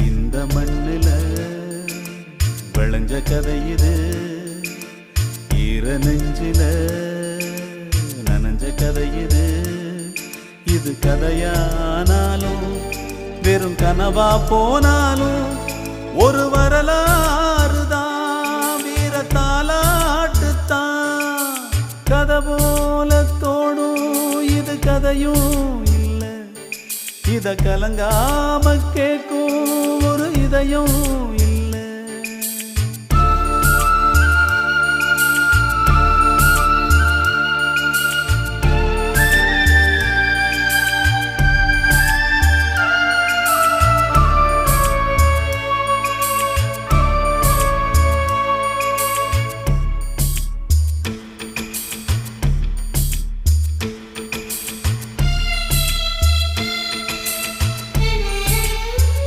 இந்த மண்ணில விளைஞ்ச கதை இது, ஈர நெஞ்சில நனைஞ்ச கதை இது. இது கதையானாலும் வெறும் கனவா போனாலும் ஒரு வரலாறு தான், வீர தாலாட்டுத்தான். கதை போல தோணும் இது கதையும் இல்ல, இத கலங்காம கேட்கும் ஒரு இதயம்